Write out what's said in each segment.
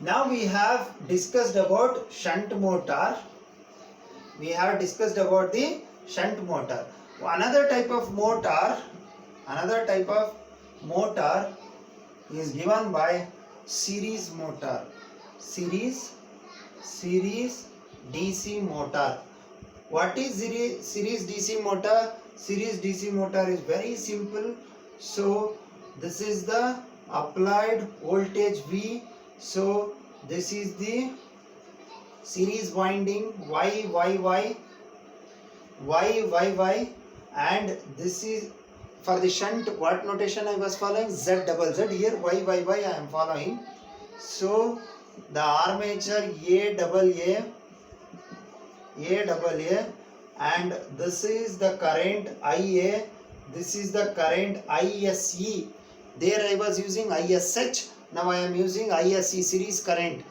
Now we have discussed about shunt motor. We have discussed about the shunt motor. Another type of motor is given by series motor. Series DC motor. What is series DC motor? Series DC motor is very simple. So this is the applied voltage V. So this is the series winding Y, and this is for the shunt. What notation I was following? Z double Z. Here Y I am following. So the armature A double A, and this is the current IA. This is the current ISE. There I was using ISH. Now I am using ISE, series current,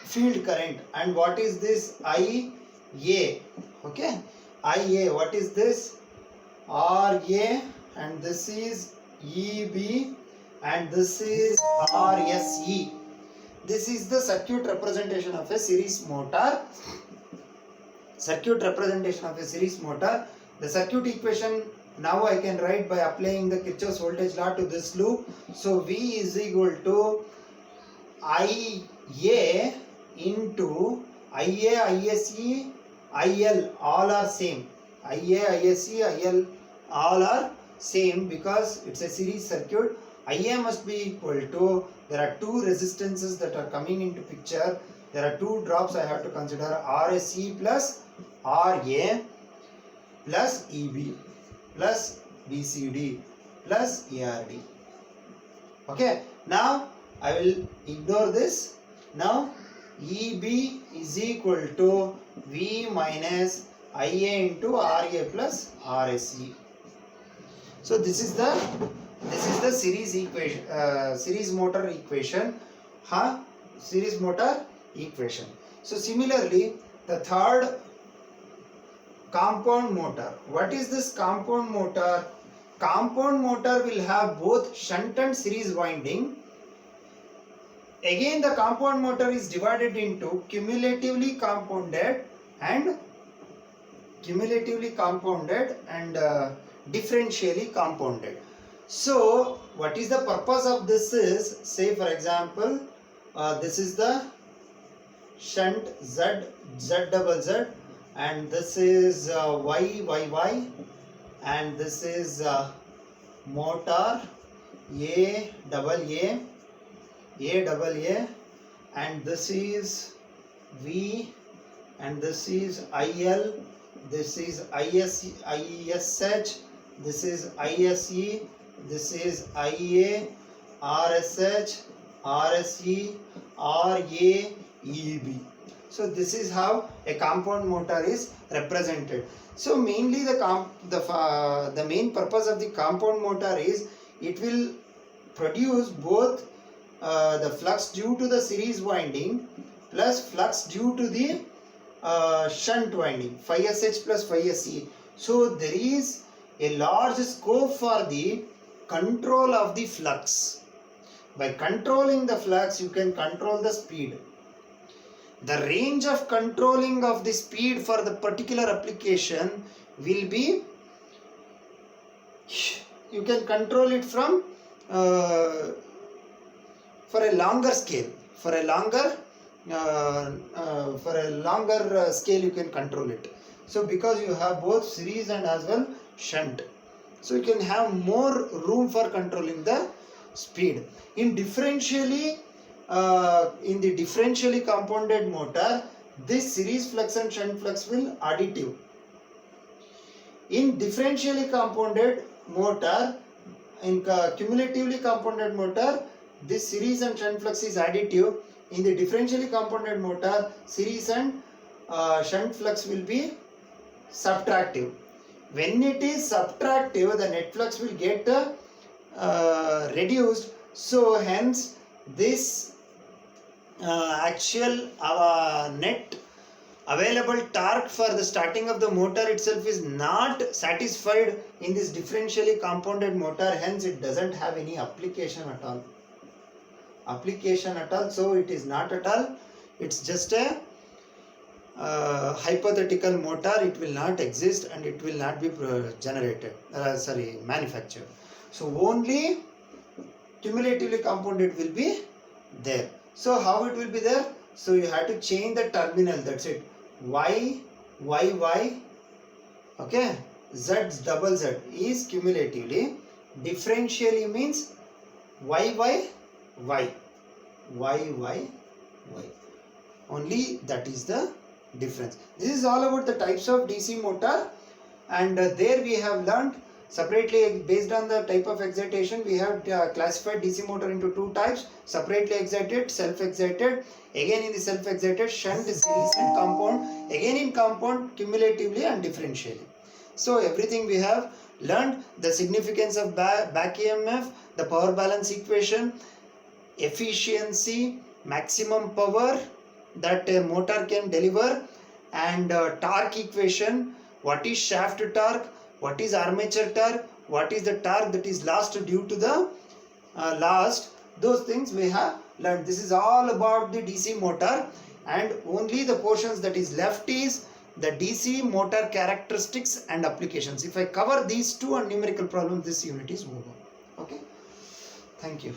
field current. And what is this? IA. Okay. IA. What is this? RA. And this is EB. And this is RSE. This is the circuit representation of a series motor. The circuit equation now I can write by applying the Kirchhoff's voltage law to this loop. So V is equal to IA into IA, ISE, IL, all are same. IA, ISE, IL, all are same because it's a series circuit. IA must be equal to, there are two resistances that are coming into picture. There are two drops I have to consider, RSE plus RA plus EB plus BCD plus ARD. Okay, now I will ignore this. Now EB is equal to V minus IA into RA plus RSE. So this is the series equation, series motor equation. So similarly, the third, compound motor. What is this compound motor? Compound motor will have both shunt and series winding. Again, the compound motor is divided into cumulatively compounded and differentially compounded. So what is the purpose of this is, say for example, this is the shunt Z double Z, and this is Y, and this is motor A double A, and this is V, and this is IL, this is ISH, this is ISE, this is IA, RSH, RSE, RA, EB. So this is how a compound motor is represented. So mainly the main purpose of the compound motor is it will produce both the flux due to the series winding plus flux due to the shunt winding, phi SH plus phi SE. So there is a large scope for the control of the flux. By controlling the flux, you can control the speed. The range of controlling of the speed for the particular application will be, you can control it from for a longer scale. For a longer scale you can control it. So because you have both series and as well shunt, so you can have more room for controlling the speed. In the differentially compounded motor, this series flux and shunt flux will additive. In differentially compounded motor, in cumulatively compounded motor, this series and shunt flux is additive. In the differentially compounded motor, series and shunt flux will be subtractive. When it is subtractive, the net flux will get reduced. So hence this actual net available torque for the starting of the motor itself is not satisfied in this differentially compounded motor, hence it doesn't have any application at all. application at all. So it is not at all. It's just a hypothetical motor. It will not exist and it will not be manufactured. So only cumulatively compounded will be there. So how it will be there? So you have to change the terminal. That's it. Y, okay. Z double Z is cumulatively. Differentially means Y. Only that is the difference. This is all about the types of DC motor, and there we have learned separately based on the type of excitation. We have classified DC motor into two types: separately excited, self-excited. Again in the self-excited, shunt, series and compound. Again in compound, cumulatively and differentially. So everything we have learned, the significance of back EMF, the power balance equation, efficiency, maximum power that a motor can deliver, and torque equation, what is shaft torque, what is armature torque, what is the torque that is lost due to the those things we have learned. This is all about the DC motor, and only the portions that is left is the DC motor characteristics and applications. If I cover these two and numerical problems, this unit is over. Okay, thank you.